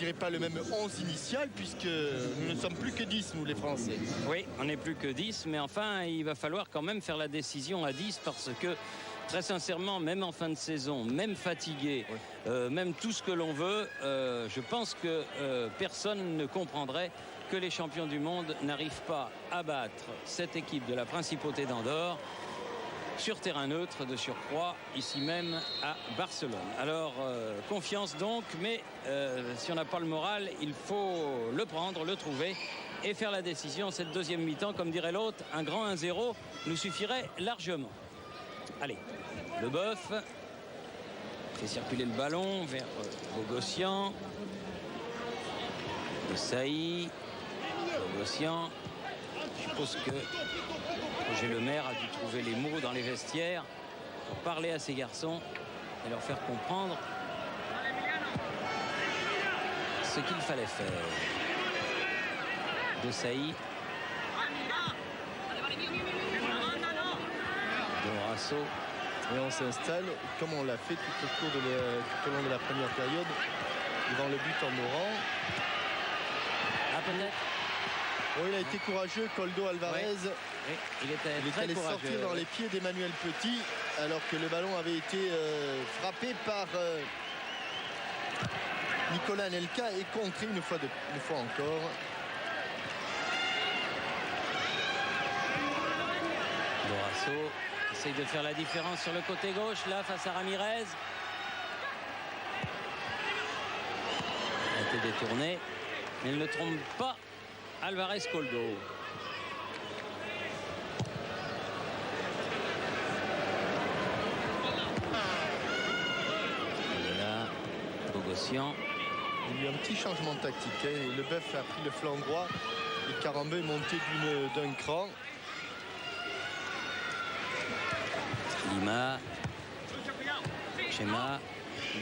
dirais pas le même 11 initial, puisque nous ne sommes plus que 10, nous les Français. Oui, on n'est plus que 10, mais enfin, il va falloir quand même faire la décision à 10 parce que, très sincèrement, même en fin de saison, même fatigué, même tout ce que l'on veut, je pense que personne ne comprendrait que les champions du monde n'arrivent pas à battre cette équipe de la Principauté d'Andorre sur terrain neutre de surcroît, ici même à Barcelone. Alors, confiance donc, mais si on n'a pas le moral, il faut le prendre, le trouver et faire la décision. Cette deuxième mi-temps, comme dirait l'autre, un grand 1-0 nous suffirait largement. Allez, Leboeuf fait circuler le ballon vers Bogossian. Saï, Bogossian. Je suppose que Roger Lemaire a dû trouver les mots dans les vestiaires pour parler à ces garçons et leur faire comprendre ce qu'il fallait faire. De Saï. Dorasso. Et on s'installe, comme on l'a fait tout au long de la première période, devant le but en Oran. Ah, peut-être. Oh, il a été courageux, Koldo Alvarez. Oui, il était allé courageux, sortir dans les pieds d'Emmanuel Petit, alors que le ballon avait été frappé par Nicolas Anelka et contré une fois encore. Dorasso essaye de faire la différence sur le côté gauche, là, face à Ramirez. Il a été détourné, mais il ne trompe pas Alvarez Koldo. Et là, Bogossian. Il y a eu un petit changement de tactique. Leboeuf a pris le flanc droit et Karambeu est monté d'un cran. Lima. Chema.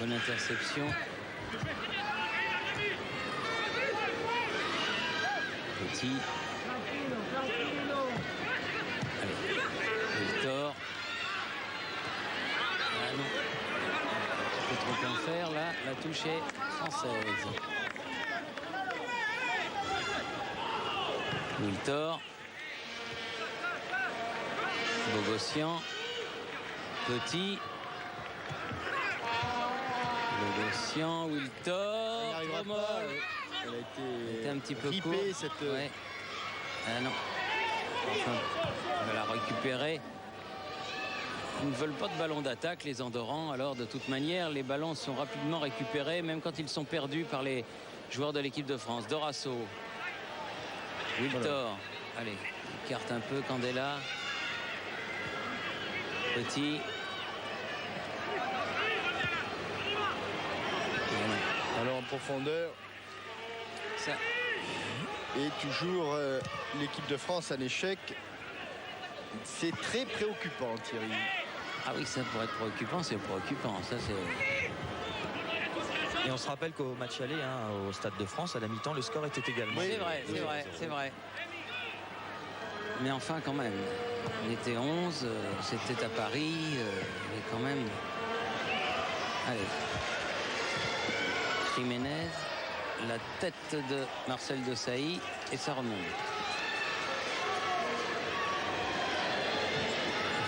Bonne interception. Petit. Allez. Victor. Ah non. Un peu trop en faire là. La touche est française. Wiltor. Bogossian. Petit. Bogossian. Wiltor. Elle a été un petit peu ripée, court. cette... Ouais. Ah non. Enfin, on va la récupérer. Ils ne veulent pas de ballon d'attaque, les Andorrans. Alors, de toute manière, les ballons sont rapidement récupérés, même quand ils sont perdus par les joueurs de l'équipe de France. Dorasso. Wiltor. Voilà. Allez, écarte un peu Candela. Petit. Alors en profondeur. Ça. Et toujours l'équipe de France en échec. C'est très préoccupant, Thierry. Ah oui, ça pourrait être préoccupant, c'est préoccupant. Ça, c'est... Et on se rappelle qu'au match aller, au Stade de France, à la mi-temps, le score était également. Oui, c'est vrai. Mais enfin, quand même, on était 11, c'était à Paris, mais quand même. Allez. Jiménez, la tête de Marcel Desailly, et ça remonte.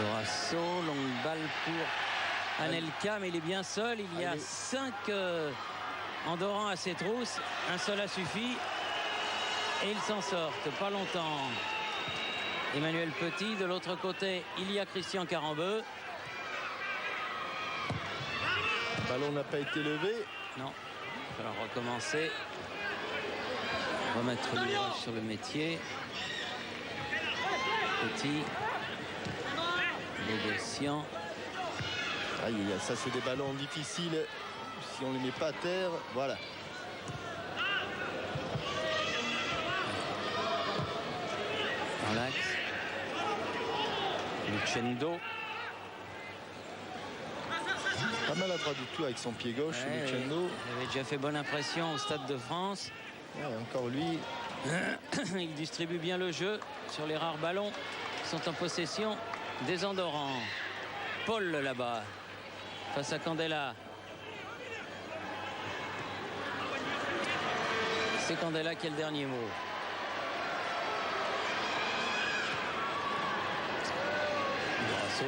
Dorasso, longue balle pour Anelka, mais il est bien seul. Il y a 5 Andorrans à ses trousses. Un seul a suffi. Et ils s'en sortent, pas longtemps. Emmanuel Petit, de l'autre côté, il y a Christian Karambeu. Le ballon n'a pas été levé. Non, il va falloir recommencer. Remettre l'ouvrage sur le métier. Petit. Bogossian. Ça c'est des ballons difficiles si on ne les met pas à terre. Voilà. Dans l'axe. Lucendo. Pas maladroit du tout avec son pied gauche, Lucendo. Il avait déjà fait bonne impression au Stade de France. Ouais, encore lui. Il distribue bien le jeu sur les rares ballons qui sont en possession des Andorrans. Paul là-bas face à Candela. C'est Candela qui a le dernier mot. Dorasso.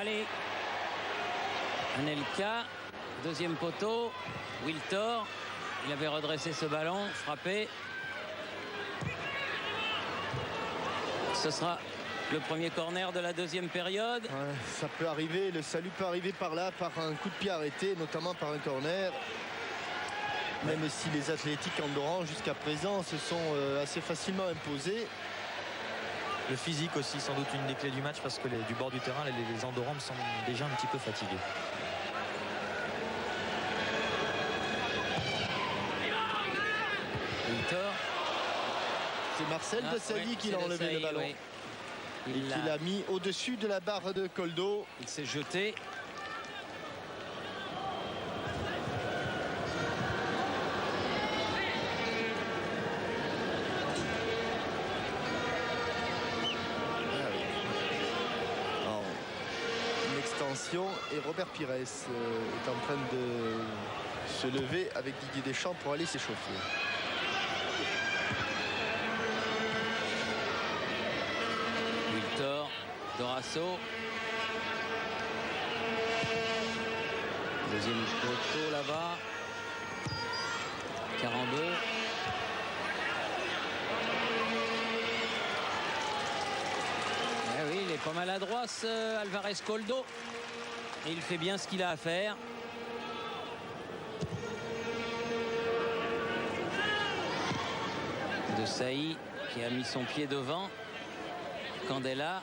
Allez. Anelka. Deuxième poteau. Wiltor. Il avait redressé ce ballon. Frappé. Ce sera le premier corner de la deuxième période. Ouais, ça peut arriver, le salut peut arriver par là, par un coup de pied arrêté, notamment par un corner. Même si les Athlétiques andorrans jusqu'à présent se sont assez facilement imposés. Le physique aussi, sans doute une des clés du match, parce que du bord du terrain, les Andorrans me semblent déjà un petit peu fatigués. Wiltor. C'est Marcel Desailly qui l'a enlevé le ballon. Oui. Et qui l'a mis au-dessus de la barre de Koldo. Il s'est jeté. Alors, une extension et Robert Pires est en train de se lever avec Didier Deschamps pour aller s'échauffer. Dorasso. Deuxième poteau là-bas. Carambeu. Eh oui, il est pas maladroit ce Alvarez Koldo. Et il fait bien ce qu'il a à faire. Desailly qui a mis son pied devant. Candela.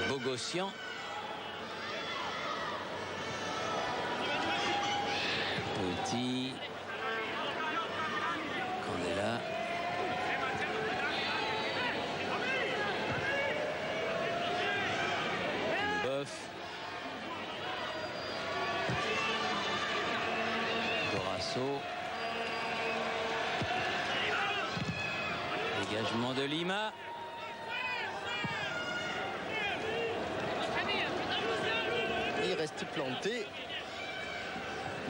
Bogossian. Petit. Candela. Boeuf. Dorasso. Dégagement de Lima. Il reste planté.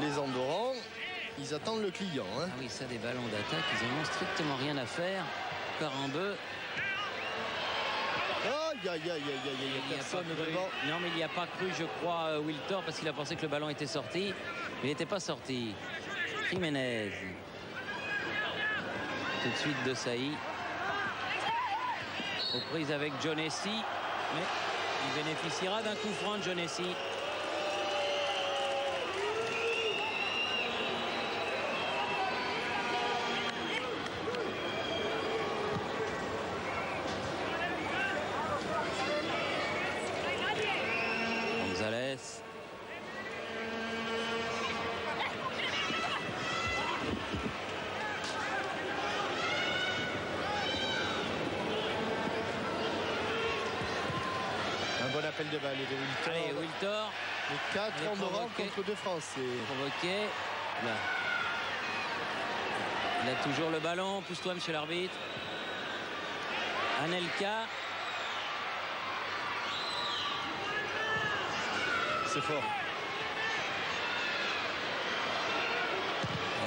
Les Andorrans, ils attendent le client. Hein. Ah oui, ça, des ballons d'attaque, ils n'en ont strictement rien à faire. Carambeu. Aïe, aïe, aïe, aïe, aïe, personne devant. Non, mais il n'y a pas cru, je crois, Wiltor, parce qu'il a pensé que le ballon était sorti. Mais il n'était pas sorti. Jiménez. Tout de suite Desailly. Aux prises avec Jonessi. Mais il bénéficiera d'un coup franc de Jonessi. Gonzalez. Un bon appel de balle de Wiltor. Allez, Wiltor. Les 4 Andorrans contre 2 Français. Provoqué. Là. Il a toujours le ballon. Pousse-toi, monsieur l'arbitre. Anelka. C'est fort.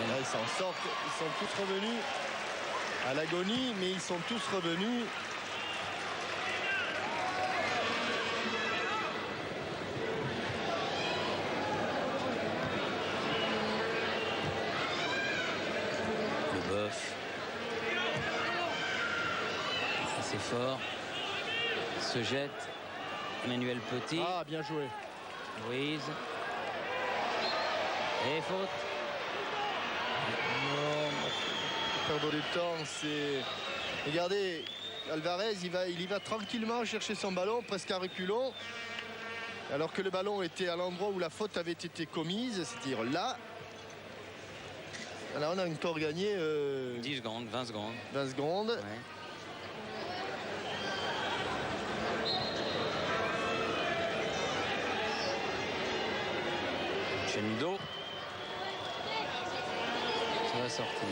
Là, ils s'en sortent. Ils sont tous revenus à l'agonie, mais ils sont tous revenus. Boeuf. C'est fort. Se jette. Emmanuel Petit. Ah, bien joué. Ruiz. Et faute. Non, perdre du temps, c'est... Regardez, Alvarez, il y va tranquillement chercher son ballon, presque à reculons. Alors que le ballon était à l'endroit où la faute avait été commise, c'est-à-dire là. Alors on a encore gagné 10 secondes, 20 secondes. 20 secondes. Ouais. Chendo. Ça va sortir.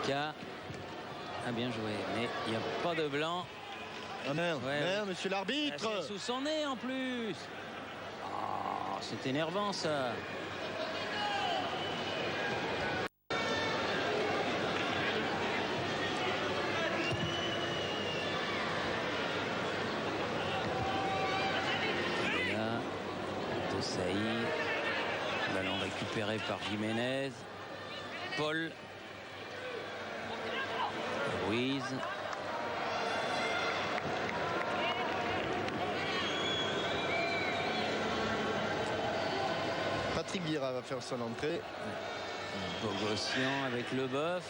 Lucas a bien joué, mais il n'y a pas de blanc. Ah merde, Ouais, merde, monsieur l'arbitre. C'est sous son nez en plus. Oh, c'est énervant ça. Et là, de Saïd. Ballon récupéré par Jiménez. Paul. Ruiz. Patrick Vieira va faire son entrée. Bogossian avec Leboeuf.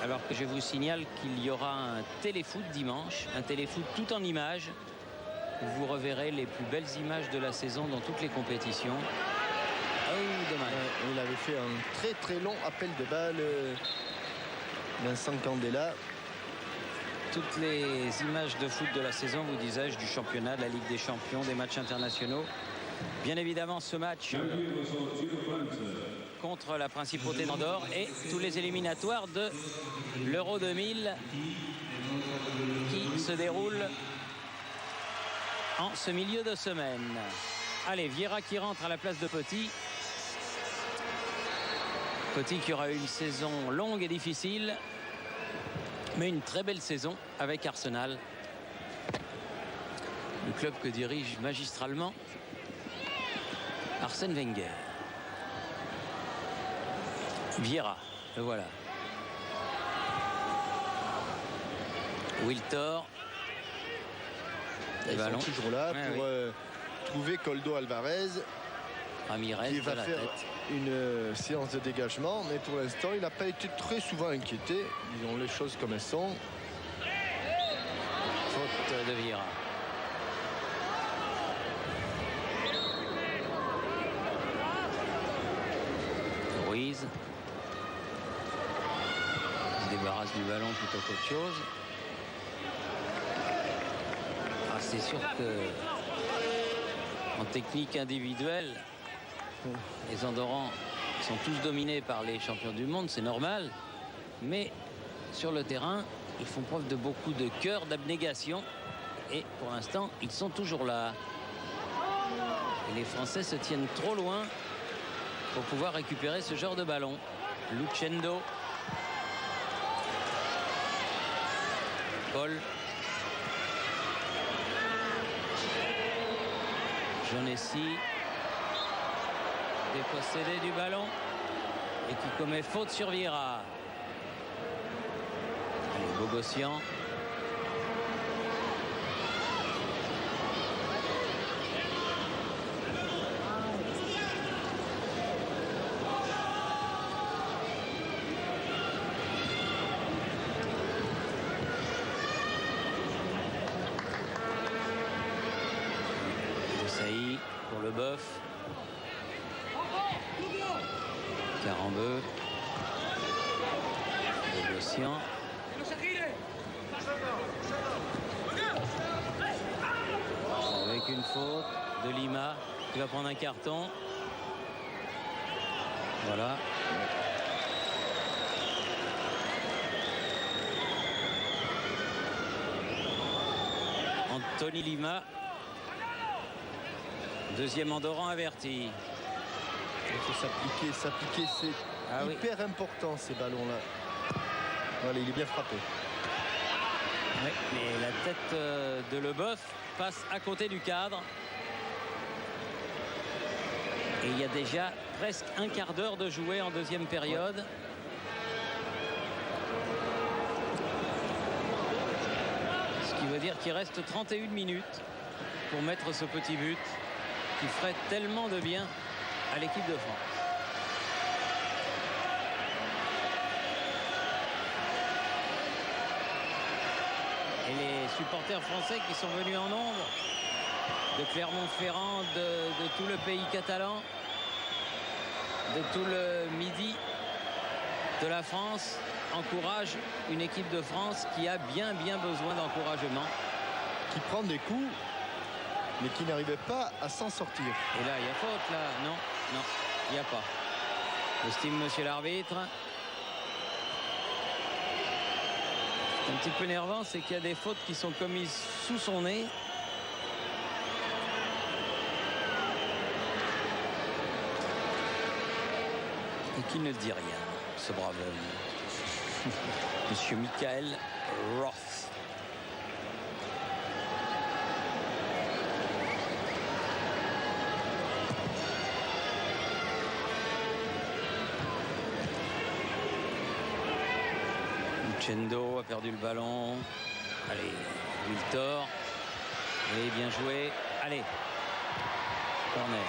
Alors que je vous signale qu'il y aura un téléfoot dimanche. Un téléfoot tout en images. Où vous reverrez les plus belles images de la saison dans toutes les compétitions. Oh, dommage. Il avait fait un très très long appel de balle. Vincent Candela. Toutes les images de foot de la saison, vous disais-je, du championnat, de la Ligue des Champions, des matchs internationaux. Bien évidemment, ce match contre la Principauté d'Andorre et tous les éliminatoires de l'Euro 2000 qui se déroulent en ce milieu de semaine. Allez, Vieira qui rentre à la place de Petit. Petit qui aura eu une saison longue et difficile, mais une très belle saison avec Arsenal. Le club que dirige magistralement Arsène Wenger. Vieira, le voilà. Wiltor. Ils sont toujours là pour trouver Koldo Alvarez. Ramirez qui va de la faire tête. une séance de dégagement, mais pour l'instant il n'a pas été très souvent inquiété. Disons les choses comme elles sont. Faute de Vieira. Ruiz se débarrasse du ballon plutôt qu'autre chose. Ah, c'est sûr que en technique individuelle, les Andorrans sont tous dominés par les champions du monde, c'est normal. Mais sur le terrain, ils font preuve de beaucoup de cœur, d'abnégation. Et pour l'instant, ils sont toujours là. Et les Français se tiennent trop loin pour pouvoir récupérer ce genre de ballon. Lucendo. Paul. Jonessi. Dépossédé du ballon. Et qui commet faute sur Vieira. Allez, Bogossian. Desailly pour Leboeuf. Carambeu. Bogossian. Avec une faute de Lima qui va prendre un carton. Voilà. Anthony Lima. Deuxième Andorran averti. Il faut s'appliquer, c'est hyper important ces ballons-là. Voilà, il est bien frappé. Oui, mais la tête de Leboeuf passe à côté du cadre. Et il y a déjà presque un quart d'heure de jouer en deuxième période. Ce qui veut dire qu'il reste 31 minutes pour mettre ce petit but qui ferait tellement de bien à l'équipe de France. Et les supporters français qui sont venus en nombre de Clermont-Ferrand, de tout le pays catalan, de tout le midi de la France, encouragent une équipe de France qui a bien besoin d'encouragement. Qui prend des coups, mais qui n'arrivait pas à s'en sortir. Et là, il y a faute, là. Non, il n'y a pas. J'estime, monsieur l'arbitre. Un petit peu énervant, c'est qu'il y a des fautes qui sont commises sous son nez. Et qui ne dit rien, ce brave homme. Monsieur Michael Roth. Lucendo a perdu le ballon. Allez, Wiltor. Et bien joué. Allez. Corner.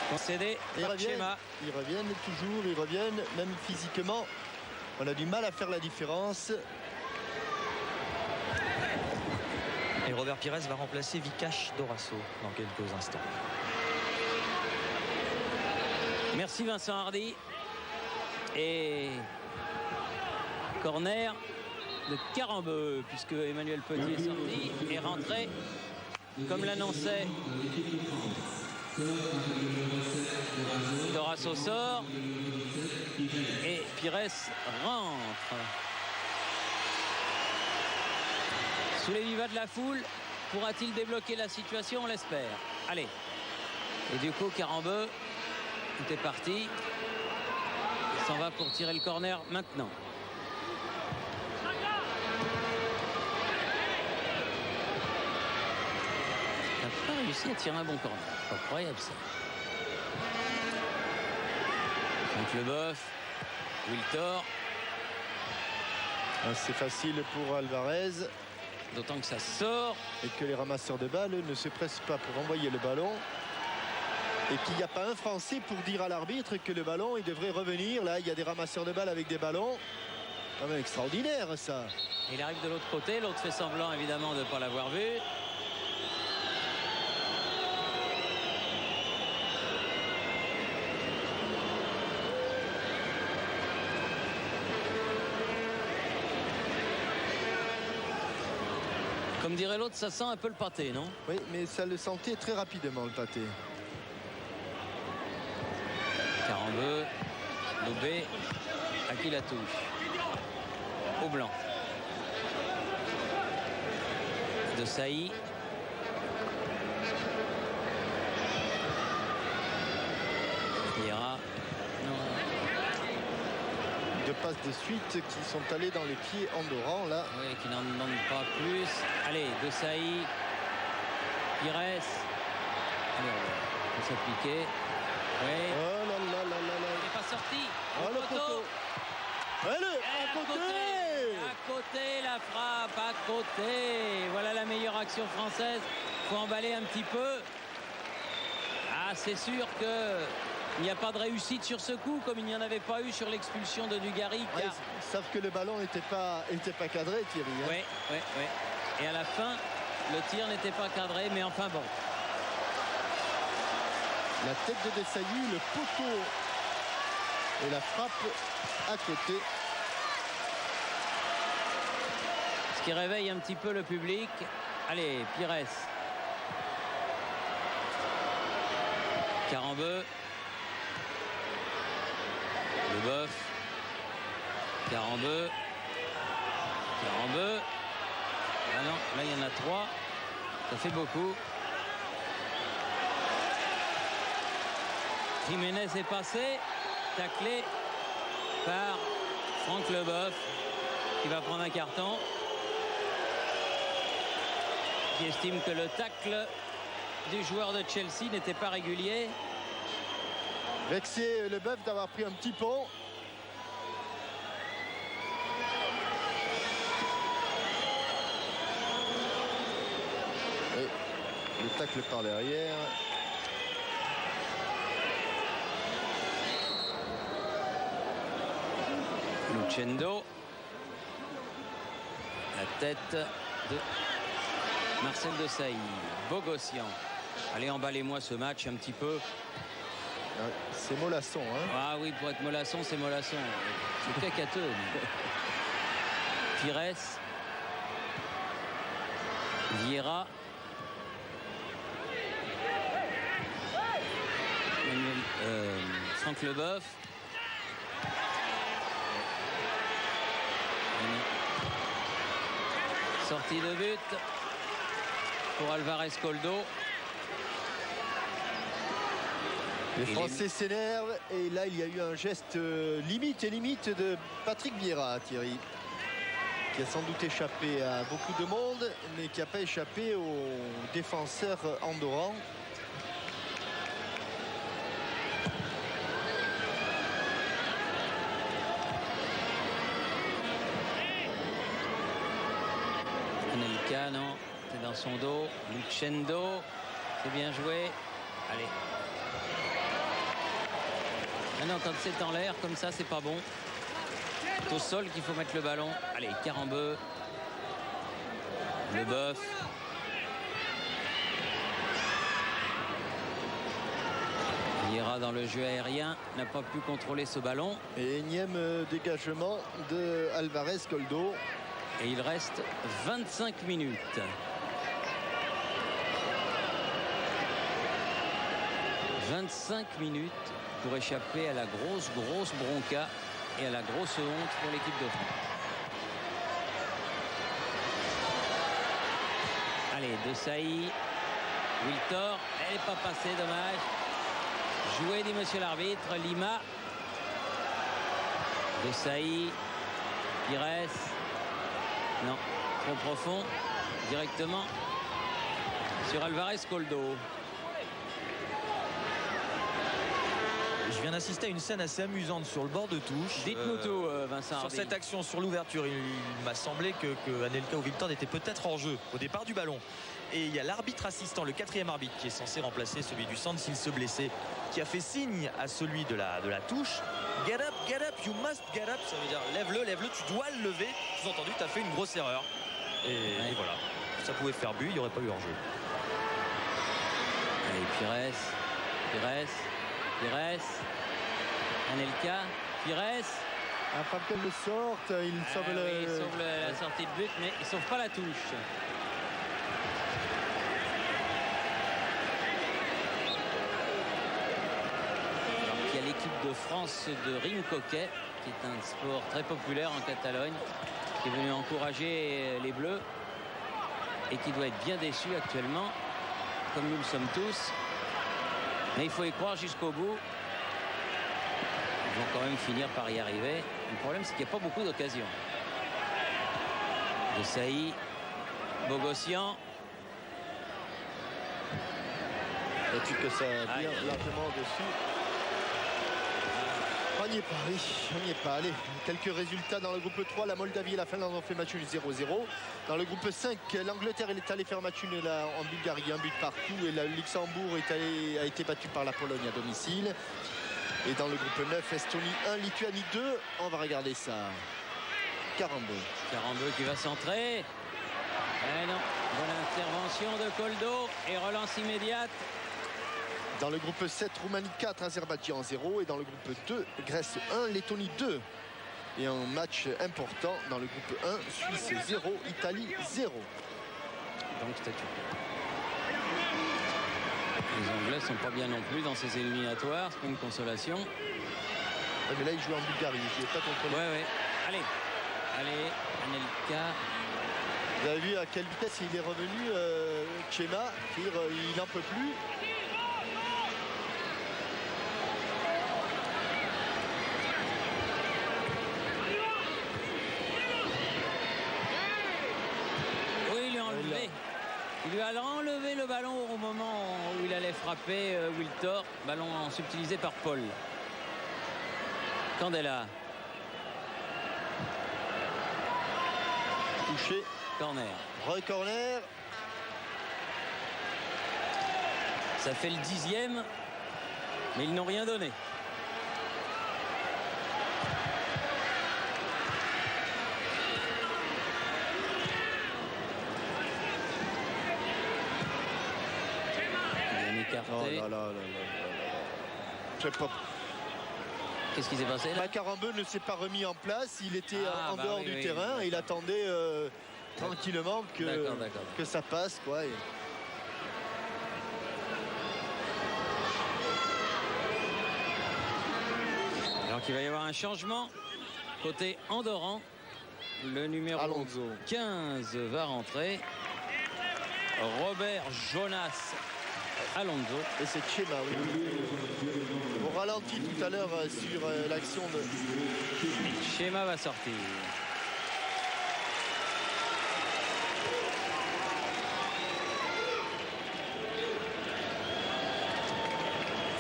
Concédé par Chema. Ils reviennent toujours, ils reviennent, même physiquement. On a du mal à faire la différence. Et Robert Pires va remplacer Vikash Dorasso dans quelques instants. Merci Vincent Hardy. Et corner de Carambeu, puisque Emmanuel Petit est sorti et rentré comme l'annonçait. Dorasso sort et Pires rentre. Sous les vivas de la foule, pourra-t-il débloquer la situation? On l'espère. Allez. Et du coup, Carambeu, tout est parti. Il s'en va pour tirer le corner maintenant. Il n'a pas réussi à tirer un bon corner. Incroyable ça. Donc Leboeuf, Wiltor. C'est facile pour Alvarez. D'autant que ça sort. Et que les ramasseurs de balles ne se pressent pas pour envoyer le ballon. Et qu'il n'y a pas un Français pour dire à l'arbitre que le ballon il devrait revenir. Là, il y a des ramasseurs de balles avec des ballons. Quand même extraordinaire ça. Il arrive de l'autre côté. L'autre fait semblant évidemment de ne pas l'avoir vu. Comme dirait l'autre, ça sent un peu le pâté, non? Oui, mais ça le sentait très rapidement, le pâté. Carambeu, Lobé, à qui la touche? Au blanc. De Sailly. Vieira. Deux passes de suite qui sont allées dans les pieds andorrans là. Oui, qui n'en demande pas plus. Allez, De Sailly. Pires. Allez, on va s'appliquer. Oui. Oh là là là là là. Il n'est pas sorti. Oh, le poteau. Allez, à côté. À côté, la frappe, à côté. Voilà la meilleure action française. Il faut emballer un petit peu. Ah, c'est sûr que il n'y a pas de réussite sur ce coup, comme il n'y en avait pas eu sur l'expulsion de Dugarry. Car... Ouais, sauf que le ballon n'était pas cadré, Thierry. Hein. Oui, oui, oui. Et à la fin, le tir n'était pas cadré, mais enfin bon. La tête de Desailly, le poteau et la frappe à côté. Ce qui réveille un petit peu le public. Allez, Pires. Carambeu. Leboeuf. Carambeu. Carambeu. Ah non, là il y en a 3. Ça fait beaucoup. Jiménez est passé. Taclé par Franck Leboeuf, qui va prendre un carton. Qui estime que le tacle du joueur de Chelsea n'était pas régulier. Vexé Leboeuf d'avoir pris un petit pont. Et le tacle par derrière. Lucendo. La tête de Marcel Desailly. Bogossian. Allez, emballez-moi ce match un petit peu. C'est mollasson, hein. Ah oui, pour être mollasson, c'est mollasson. C'est cacateux. Pires. Vieira. Franck Leboeuf. Sortie de but pour Alvarez Coldo. Les Français s'énervent et là il y a eu un geste limite de Patrick Vieira, Thierry, qui a sans doute échappé à beaucoup de monde mais qui n'a pas échappé aux défenseurs andorrans. Anelka, non, c'est dans son dos. Lucendo, c'est bien joué. Allez. Ah non, quand c'est en l'air comme ça, c'est pas bon. C'est au sol qu'il faut mettre le ballon. Allez, Carambeu. Leboeuf. Vieira dans le jeu aérien n'a pas pu contrôler ce ballon. Et énième dégagement de Alvarez Coldo. Et il reste 25 minutes. 25 minutes pour échapper à la grosse bronca et à la grosse honte pour l'équipe de France. Allez, De Sailly. Wiltor, elle n'est pas passée, dommage. Joué, dit monsieur l'arbitre. Lima. De Sailly. Pires. Non, trop profond. Directement sur Alvarez Coldo. Je viens d'assister à une scène assez amusante sur le bord de touche. Dites-nous tout, Vincent Sur Hardy. cette action, sur l'ouverture, il m'a semblé que Anelka ou Wiltor était peut-être en jeu au départ du ballon. Et il y a l'arbitre assistant, le 4e arbitre, qui est censé remplacer celui du centre s'il se blessait, qui a fait signe à celui de la touche. Get up, you must get up. Ça veut dire lève-le, tu dois le lever. Sous-entendu, tu as fait une grosse erreur. Et voilà, ça pouvait faire but, il n'y aurait pas eu hors-jeu. Allez, Pires. Anelka, Pires. Afin qu'elle le sorte, il sauve Il sauve la sortie de but, mais il ne sauve pas la touche. Alors qu'il y a l'équipe de France de ring hockey, qui est un sport très populaire en Catalogne, qui est venu encourager les Bleus et qui doit être bien déçu actuellement, comme nous le sommes tous. Mais il faut y croire jusqu'au bout. Ils vont quand même finir par y arriver. Le problème, c'est qu'il n'y a pas beaucoup d'occasions. De Sailly, Bogossian. Et que ça vient largement dessus. On n'y est pas, oui, on n'y est pas. Allez, quelques résultats dans le groupe 3. La Moldavie et la Finlande ont fait match nul 0-0. Dans le groupe 5, l'Angleterre est allée faire match nul en Bulgarie, un but partout. Et le Luxembourg a été battu par la Pologne à domicile. Et dans le groupe 9, Estonie 1, Lituanie 2. On va regarder ça. Carambeu qui va centrer. Eh non, bonne intervention de Coldo et relance immédiate. Dans le groupe 7, Roumanie 4, Azerbaïdjan 0. Et dans le groupe 2, Grèce 1, Lettonie 2. Et un match important dans le groupe 1, Suisse 0, Italie 0. Donc statut. Les Anglais sont pas bien non plus dans ces éliminatoires, c'est pas une consolation. Ouais, mais là, il joue en Bulgarie, il n'est pas contrôlé. Ouais. Allez, Anelka. Vous avez vu à quelle vitesse il est revenu, Tchema, il n'en peut plus. Oui, il lui a enlevé. Il lui a enlevé le ballon au moment où il allait frapper Wiltor. Ballon subtilisé par Paul. Candela. Touché. Corner. Corner. Ça fait le 10e, mais ils n'ont rien donné. Oh là là. Je sais pas. Qu'est-ce qui s'est passé là? Carambeu ne s'est pas remis en place. Il était en dehors du terrain et il attendait tranquillement que ça passe, quoi. Alors qu'il va y avoir un changement côté andorran. Le numéro Alonso. 15 va rentrer. Robert Jonas Alonso. Et c'est Chema, oui. On ralentit tout à l'heure sur l'action de... Chema va sortir.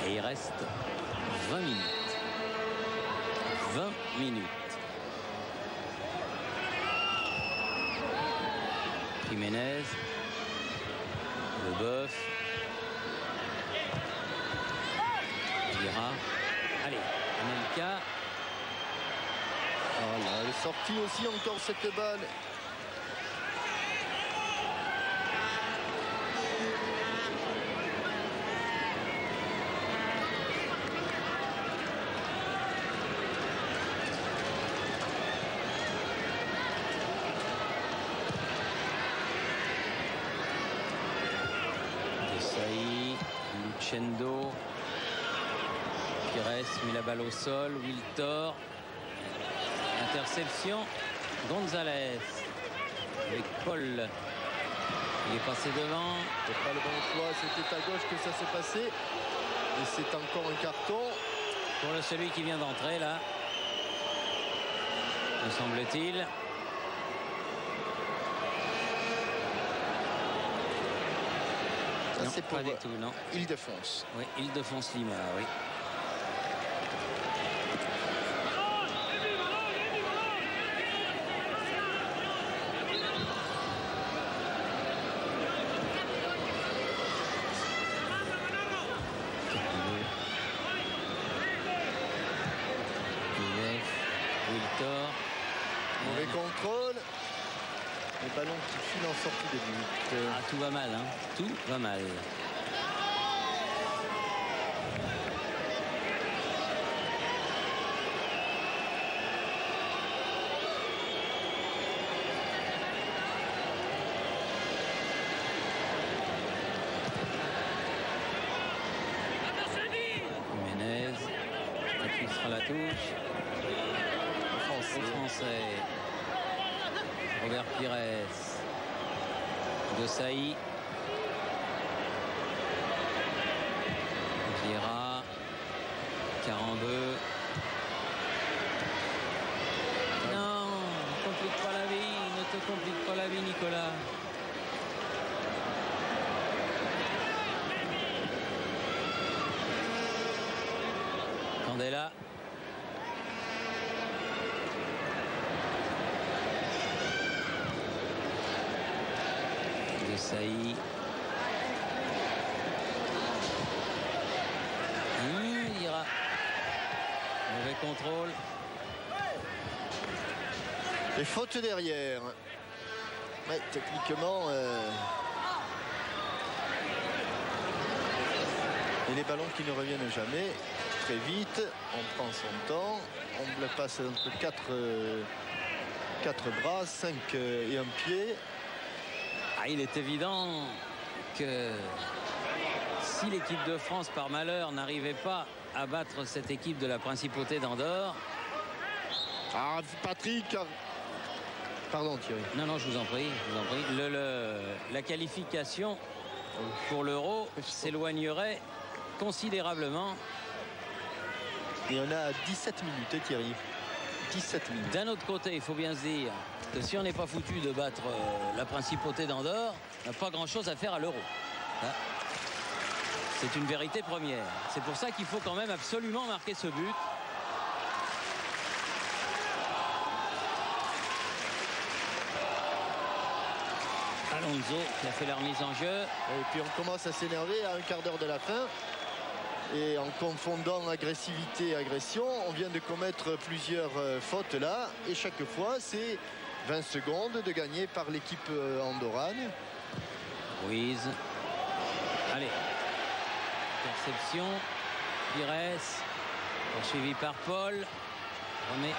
Et il reste 20 minutes. 20 minutes. Jiménez. Leboeuf. Vieira. Allez, Anelka. Voilà, elle est sortie aussi encore cette balle. Desailly, Lucendo. Pires met la balle au sol. Wiltor. Interception. Gonzalez. Avec Paul. Il est passé devant. C'est pas le bon choix, c'était à gauche que ça s'est passé. Et c'est encore un carton. Pour celui qui vient d'entrer là. Me semble-t-il. Ça Non, c'est pour pas du tout, non. Île-de-France. Oui, Île-de-France-Lima, oui. Wiltor. Mauvais contrôle. Le ballon qui file en sortie de but. Ah, tout va mal, hein. Tout va mal. Jiménez. Qui sera la touche. Français. Robert Pires. Desailly. Vieira. Carambeu. Non, ne complique pas la vie. Ne te complique pas la vie, Nicolas. Candela. Desailly. Il ira. Mauvais contrôle. Et faute derrière. Mais techniquement... Et les ballons qui ne reviennent jamais. Très vite, on prend son temps. On le passe entre 4 bras, 5 et un pied. Ah, il est évident que si l'équipe de France, par malheur, n'arrivait pas à battre cette équipe de la Principauté d'Andorre... Ah, Patrick. Pardon, Thierry. Non, je vous en prie. La qualification pour l'Euro s'éloignerait considérablement. Et on a 17 minutes, Thierry. 17 minutes. D'un autre côté, il faut bien se dire que si on n'est pas foutu de battre la Principauté d'Andorre, on n'a pas grand-chose à faire à l'Euro. Hein? C'est une vérité première. C'est pour ça qu'il faut quand même absolument marquer ce but. Alonso qui a fait la remise en jeu. Et puis on commence à s'énerver à un quart d'heure de la fin. Et en confondant agressivité et agression, on vient de commettre plusieurs fautes là. Et chaque fois, c'est 20 secondes de gagner par l'équipe andorrane. Ruiz. Allez. Interception. Pires. Poursuivi par Paul. Remet.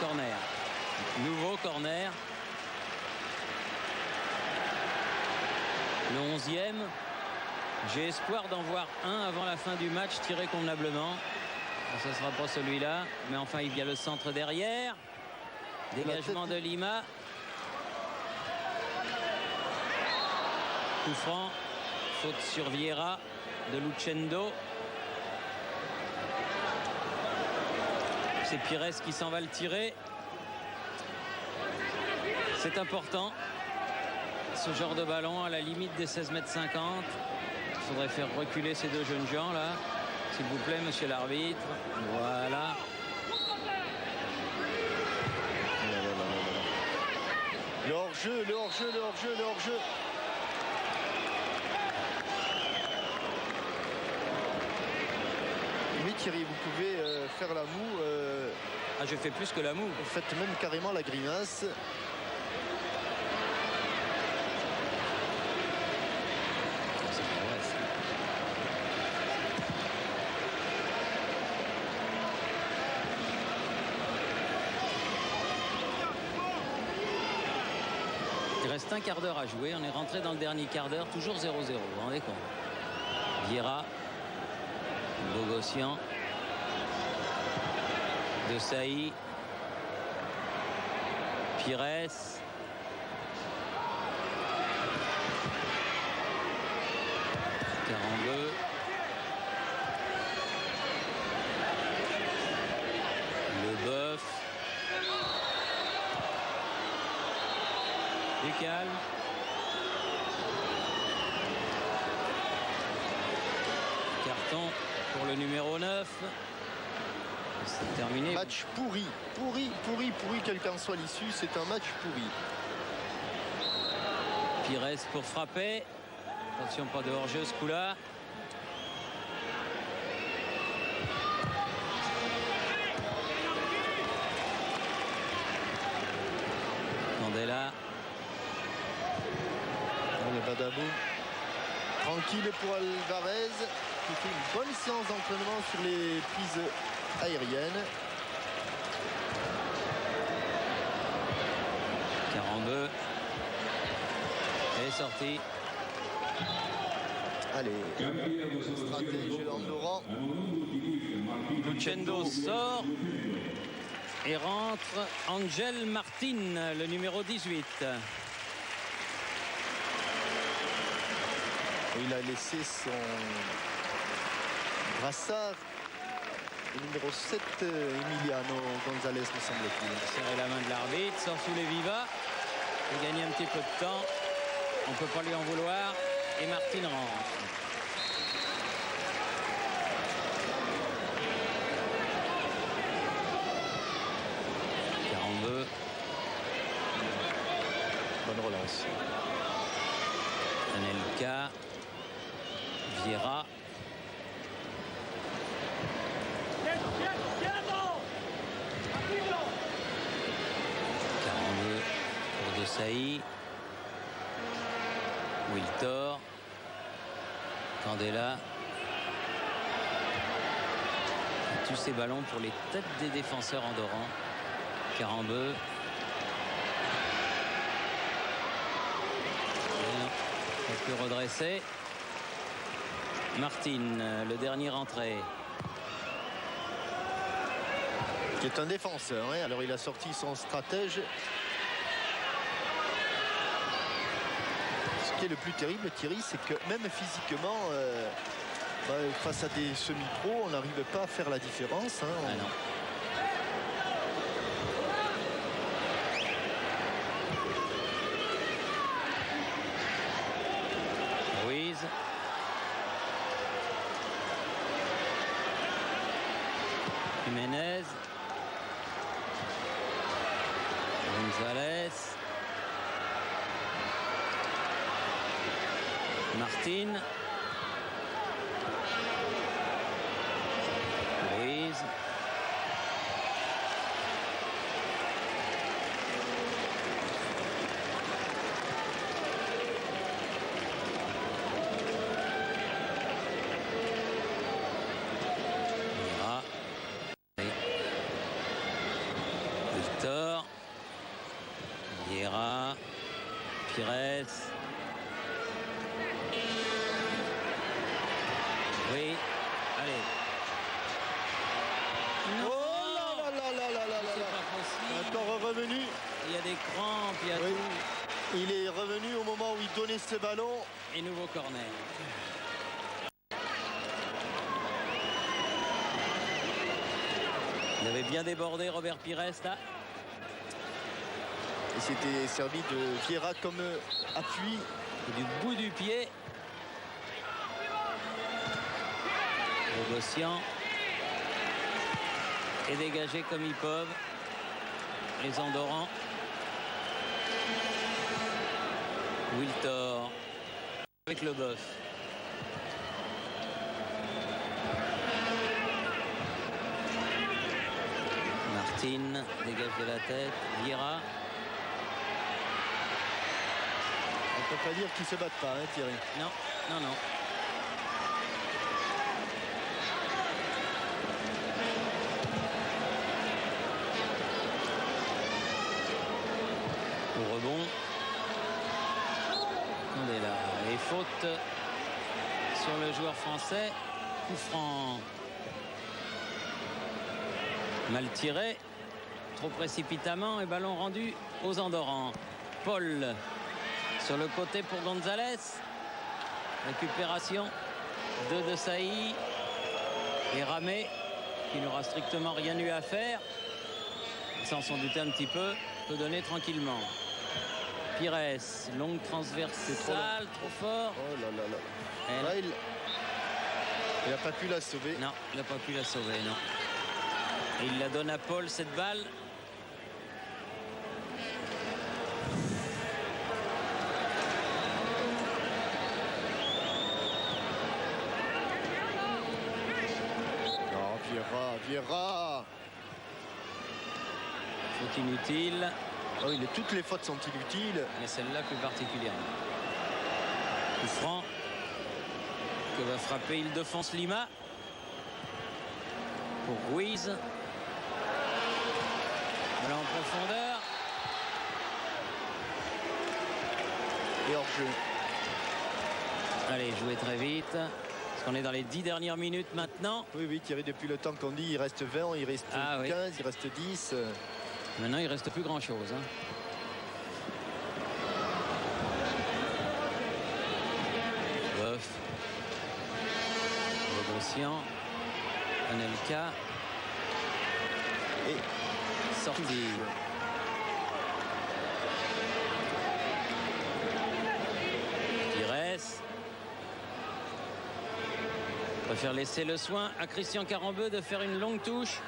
Corner. Nouveau corner. Le 11e. J'ai espoir d'en voir un avant la fin du match tiré convenablement. Ce ne sera pas celui-là. Mais enfin, il y a le centre derrière. Dégagement de Lima. Coup franc. Faute sur Vieira de Lucendo. C'est Pires qui s'en va le tirer. C'est important. Ce genre de ballon à la limite des 16,50 m. Il faudrait faire reculer ces deux jeunes gens là. S'il vous plaît, monsieur l'arbitre. Voilà. Le hors-jeu, le hors-jeu, le hors-jeu, le hors-jeu. Oui, Thierry, vous pouvez faire la moue. Ah, je fais plus que la moue. Vous faites même carrément la grimace. Il reste un quart d'heure à jouer. On est rentré dans le dernier quart d'heure. Toujours 0-0. Vous vous rendez compte? Vieira. Bogossian. De Sailly. Pires. Carambeu. Leboeuf. Du calme. Carton pour le numéro 9. C'est terminé. Match pourri, quel qu'en soit l'issue, c'est un match pourri. Pires pour frapper. Attention, pas de hors-jeu ce coup-là. Candela. Le Badabou. Tranquille pour Alvarez, qui fait une bonne séance d'entraînement sur les prises aériennes. 42. Elle est sortie. Allez, stratège Andorran. Lucendo sort et rentre Angel Martin, le numéro 18. Il a laissé son brassard. Le numéro 7, Emiliano Gonzalez, me semble-t-il. Serrer la main de l'arbitre, sort sous les vivas. Il gagne un petit peu de temps. On ne peut pas lui en vouloir. Et Martin rentre. Bonne relance. Anelka. Vieira. Pour De Sailly. Wiltor. Candela. Tous ces ballons pour les têtes des défenseurs andorrans. Carambeu. On peut redresser. Martin, le dernier rentré. Qui est un défenseur. Hein. Alors il a sorti son stratège. Ce qui est le plus terrible, Thierry, c'est que même physiquement, face à des semi-pros, on n'arrive pas à faire la différence. Hein. Ah non. Ruiz. Jiménez. Gonzalez. Martin. Ruiz. Vieira. Wiltor. Vieira. Pires. Oui, allez. Non, Oh là là là là là là là c'est là. pas possible. Encore revenu. le ballon. Et nouveau corner. Il avait bien débordé Robert Pires là. Et c'était servi de Vieira comme appui. Du bout du pied. Bogossian. Et dégagé comme ils peuvent. Les Andorrans. Wiltor. Avec le Boeuf. Martin dégage de la tête. Vieira. On peut pas dire qu'ils se battent pas, hein, Thierry. Non, non, non. Au rebond. On est là. Et faute sur le joueur français. Coup franc. Mal tiré. Trop précipitamment et ballon rendu aux Andorrans. Paul sur le côté pour Gonzalez. Récupération de Sailly. Et Ramé qui n'aura strictement rien eu à faire. Sans s'en douter un petit peu. Peut donner tranquillement. Pires, longue transversale, trop fort. Oh là là là. Là, il n'a pas pu la sauver. Non, il n'a pas pu la sauver, non. Et il la donne à Paul, cette balle. Oh, Vieira. Faute inutile. Oh, toutes les fautes sont inutiles. Mais celle-là plus particulièrement. Coup franc. Que va frapper Île-de-France Lima. Pour Ruiz. Voilà en profondeur. Et hors-jeu. Allez, jouez très vite. Parce qu'on est dans les 10 dernières minutes maintenant. Oui, oui, Thierry, depuis le temps qu'on dit, il reste 20, il reste 15, oui. Il reste 10. Maintenant, il ne reste plus grand-chose. Hein. Boeuf. Bogossian. Anelka. Et sorti. Pires. Préfère laisser le soin à Christian Carambeu de faire une longue touche.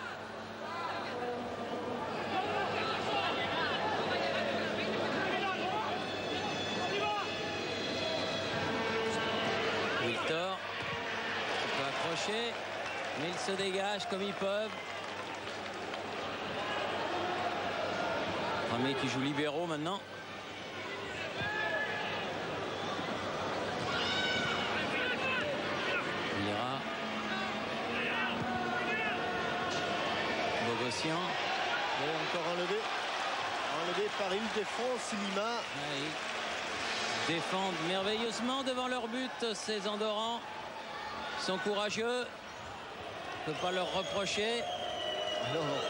Wiltor peut accrocher, mais ils se dégagent comme ils peuvent. Ramé qui joue libéraux maintenant. Vieira. Bogossian. Et encore enlevé par Île-de-France Lima. Oui. Défendent merveilleusement devant leur but, ces Andorrans. Ils sont courageux. On ne peut pas leur reprocher. Non, non.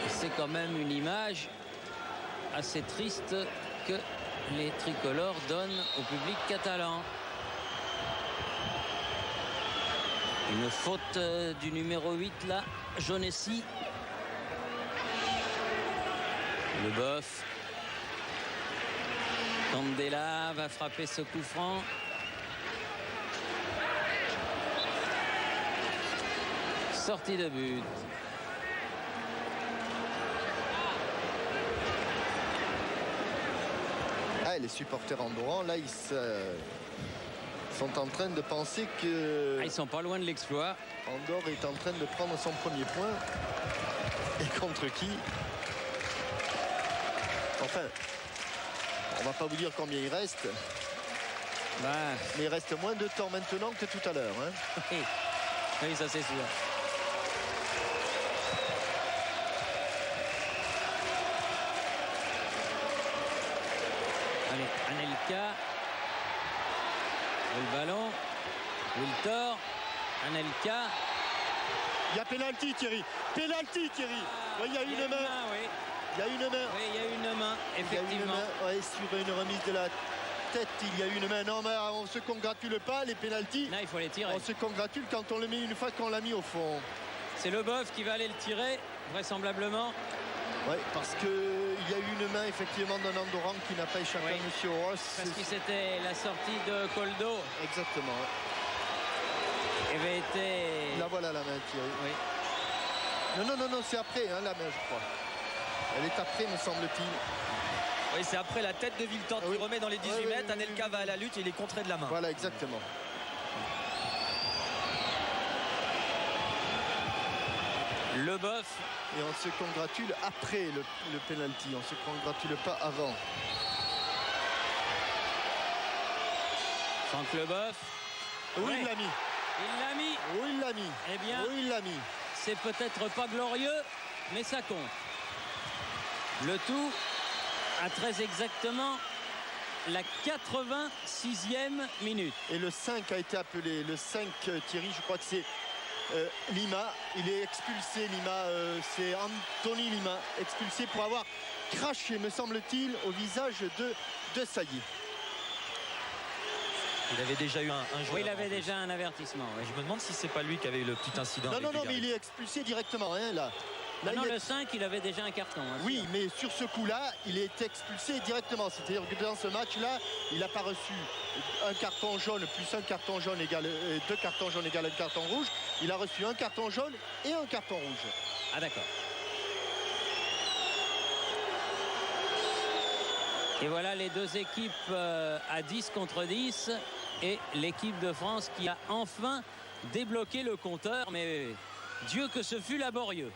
C'est quand même une image assez triste que les tricolores donnent au public catalan. Une faute du numéro 8 là, Jonessi. Le Boeuf. Candela va frapper ce coup franc. Sortie de but. Ah, les supporters andorrans, là, ils sont en train de penser que Ils sont pas loin de l'exploit. Andorre est en train de prendre son premier point. Et contre qui? Enfin, on va pas vous dire combien il reste. Mais il reste moins de temps maintenant que tout à l'heure. Hein. Oui, ça c'est sûr. Allez, Anelka. Le ballon. Wiltor. Anelka. Il y a pénalty, Thierry. Pénalty, Thierry. Il y a une main. Oui. Il y a une main. Oui, il y a une main, Il y a une effectivement. main, ouais, sur une remise de la tête, il y a une main. Non, mais on ne se congratule pas, les pénaltys. Là, il faut les tirer. On se congratule quand on le met une fois qu'on l'a mis au fond. C'est Leboeuf qui va aller le tirer, vraisemblablement. Oui, parce qu'il y a eu une main effectivement d'un Andorran qui n'a pas échappé Oui. à M. Ross. Parce que c'était la sortie de Coldo Exactement. Ouais. qui avait été... Là voilà la main Thierry. Oui. Non, c'est après hein, la main je crois. Elle est après me semble-t-il. Oui, c'est après la tête de Wiltord qui Oui. remet dans les 18 Oui, mètres. oui, Anelka oui. va à la lutte et il est contré de la main. Voilà exactement. Leboeuf. Et on se congratule après le penalty. On ne se congratule pas avant. Franck Leboeuf. Oui, Ouais. il l'a mis. Il l'a mis. Oui, il l'a mis. Eh bien, Oui, il l'a mis. c'est peut-être pas glorieux, mais ça compte. Le tout à très exactement la 86e minute. Et le 5 a été appelé. Le 5, Thierry, je crois que c'est Lima. Il est expulsé, Lima. C'est Anthony Lima, expulsé pour avoir craché, me semble-t-il, au visage de Sailly. Il avait déjà eu un joueur. Oui, il avait en plus. déjà un avertissement. Oui. Je me demande si c'est pas lui qui avait eu le petit incident. Non, avec mais Dugarry. il est expulsé directement, hein, là. Là, Non, il est- le 5, il avait déjà un carton. hein, Oui, sûr. mais sur ce coup-là, il est expulsé directement. C'est-à-dire que dans ce match-là, il n'a pas reçu un carton jaune plus un carton jaune égale deux cartons jaunes égale un carton rouge. Il a reçu un carton jaune et un carton rouge. Ah, d'accord. Et voilà les deux équipes à 10 contre 10 et l'équipe de France qui a enfin débloqué le compteur. Mais Dieu que ce fut laborieux.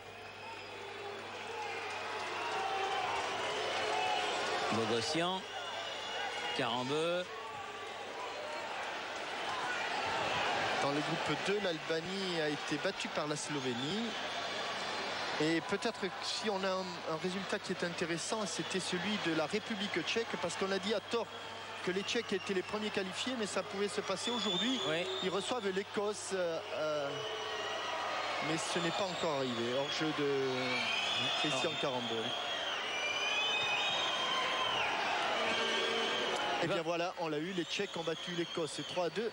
Bogossian, Carambeu. Dans le groupe 2, l'Albanie a été battue par la Slovénie. Et peut-être que si on a un résultat qui est intéressant, c'était celui de la République tchèque, parce qu'on a dit à tort que les Tchèques étaient les premiers qualifiés, mais ça pouvait se passer aujourd'hui. Oui. Ils reçoivent l'Écosse, mais ce n'est pas encore arrivé. Hors jeu de Christian Carambeu. Et bien voilà, on l'a eu, les Tchèques ont battu l'Écosse, c'est 3-2.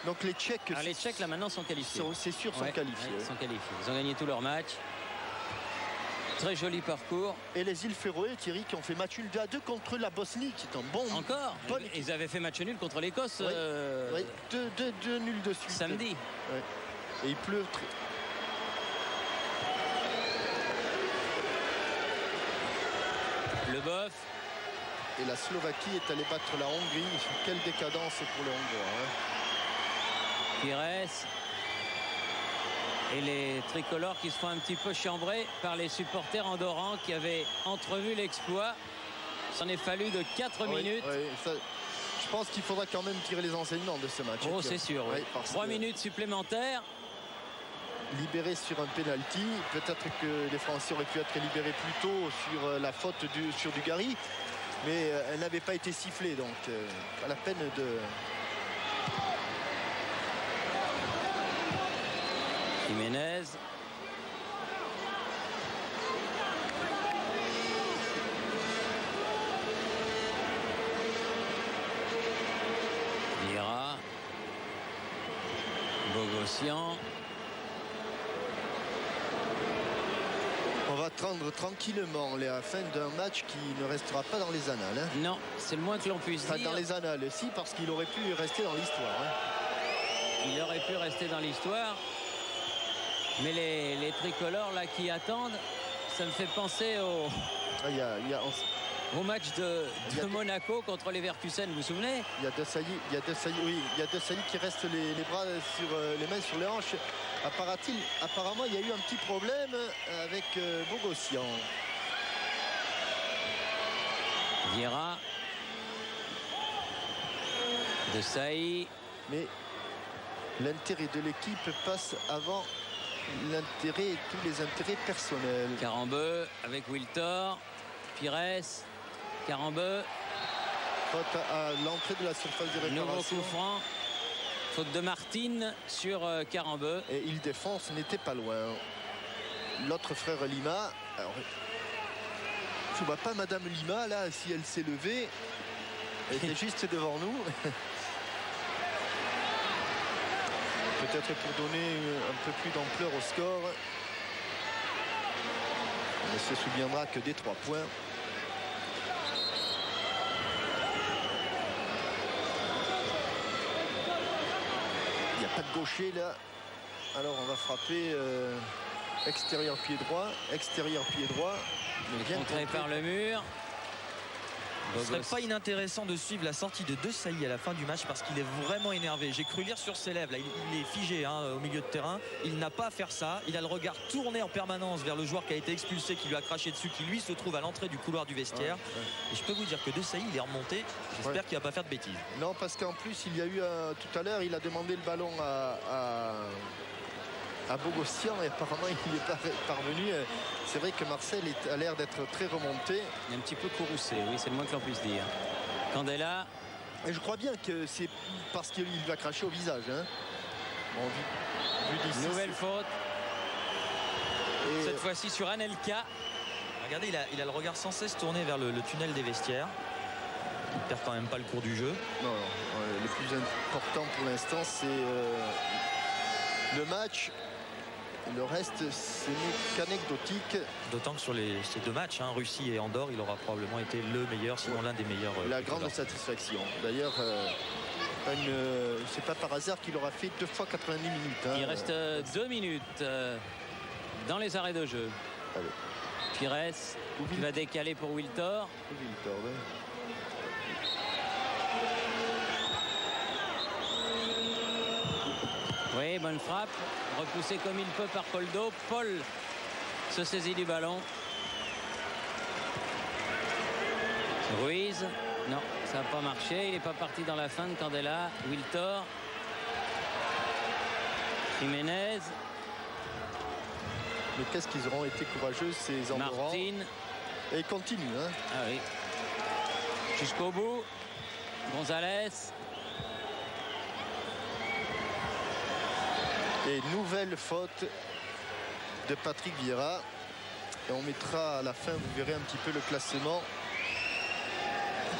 Donc les Tchèques, Alors, les Tchèques là maintenant sont qualifiés. c'est sûr, sont Ouais, qualifiés. ouais, ils sont qualifiés. Ils ont gagné tous leurs matchs. Très joli parcours. Et les îles Féroé, Thierry, qui ont fait match nul 2-2 contre la Bosnie, qui est un bon. Encore. Bonne équipe. Ils avaient fait match nul contre l'Écosse Oui. Oui, deux nuls de suite. samedi. Et il pleut très. Leboeuf. Et la Slovaquie est allée battre la Hongrie. Quelle décadence pour les Hongrois. Hein. Pires. Et les tricolores qui se font un petit peu chambrer par les supporters andorrans qui avaient entrevu l'exploit. S'en est fallu de 4 minutes. Oui, ça, je pense qu'il faudra quand même tirer les enseignements de ce match. Oh, c'est sûr. Oui. Oui, parce 3 que minutes supplémentaires. libéré sur un penalty. Peut-être que les Français auraient pu être libérés plus tôt sur la faute sur Dugarry. Mais elle n'avait pas été sifflée, donc pas la peine de... Jiménez. Lira. Bogossian. On va attendre tranquillement la fin d'un match qui ne restera pas dans les annales. Hein. Non, c'est le moins que l'on puisse Enfin, dire. dans les annales, si, parce qu'il aurait pu rester dans l'histoire. Hein. Il aurait pu rester dans l'histoire. Mais les tricolores là qui attendent, ça me fait penser au match de Monaco contre les Verkusen, vous vous souvenez? Il y a De Sailly, oui, il y a De Sailly qui reste les bras sur les mains sur les hanches. Apparemment, il y a eu un petit problème avec Bogossian. Vieira. De Sailly. Mais l'intérêt de l'équipe passe avant l'intérêt et tous les intérêts personnels. Carambeu avec Wiltor. Pires. Carambeu. Faute à l'entrée de la surface de Nouveau réparation. coup franc. Faute de Martine sur Carambeu. Et il défonce, n'était pas loin. L'autre frère Lima. Alors, Je vois pas Madame Lima là, si elle s'est levée. Elle était juste devant nous. Peut-être pour donner un peu plus d'ampleur au score. On ne se souviendra que des 3 points. Il n'y a pas de gaucher là. Alors on va frapper extérieur pied droit, extérieur pied droit. Contré par le mur. Ce ne serait pas inintéressant de suivre la sortie de De Sailly à la fin du match parce qu'il est vraiment énervé. J'ai cru lire sur ses lèvres. Là, il est figé au milieu de terrain. Il n'a pas à faire ça. Il a le regard tourné en permanence vers le joueur qui a été expulsé, qui lui a craché dessus, qui lui se trouve à l'entrée du couloir du vestiaire. Et je peux vous dire que De Sailly, il est remonté. J'espère qu'il ne va pas faire de bêtises. Non, parce qu'en plus, il y a eu tout à l'heure, il a demandé le ballon à Bogossian et apparemment il n'est pas parvenu. C'est vrai que Marcel a l'air d'être très remonté. Il est un petit peu courroucé, oui, c'est le moins que l'on puisse dire. Candela. Et je crois bien que c'est parce qu'il va cracher au visage. Hein. Bon, vu d'ici, nouvelle faute. Et cette fois-ci sur Anelka. Regardez, il a le regard sans cesse tourné vers le tunnel des vestiaires. Il ne perd quand même pas le cours du jeu. Non, le plus important pour l'instant, c'est le match. Le reste, ce n'est qu'anecdotique. D'autant que sur ces 2 matchs, Russie et Andorre, il aura probablement été le meilleur, sinon l'un des meilleurs. La grande satisfaction. D'ailleurs, c'est pas par hasard qu'il aura fait 2 fois 90 minutes. Il reste 2 minutes dans les arrêts de jeu. Allez. Pires qui va décaler pour Wiltor. Oui, bonne frappe. Repoussé comme il peut par Poldo. Paul se saisit du ballon. Ruiz. Non, ça n'a pas marché. Il n'est pas parti dans la fin de Candela. Wiltor. Jiménez. Mais qu'est-ce qu'ils auront été courageux, ces Andorrans. Martin. Et ils continuent. Hein. Ah oui. Jusqu'au bout. Gonzalez. Et nouvelle faute de Patrick Vieira. Et on mettra à la fin, vous verrez un petit peu le classement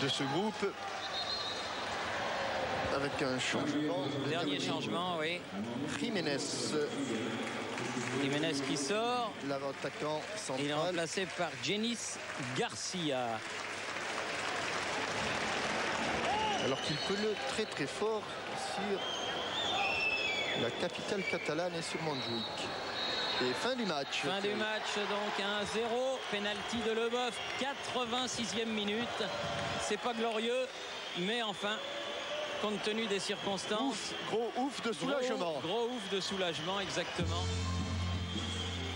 de ce groupe. Avec un changement. Dernier changement, oui. Jiménez. Jiménez qui sort. L'attaquant central. Il est remplacé par Jenis Garcia. Alors qu'il pleut très très fort sur la capitale catalane et sur Montjuïc. Et fin du match. Fin du match, donc 1-0. Penalty de Leboeuf, 86e minute. C'est pas glorieux, mais enfin, compte tenu des circonstances. Gros ouf de soulagement. Gros ouf de soulagement, exactement.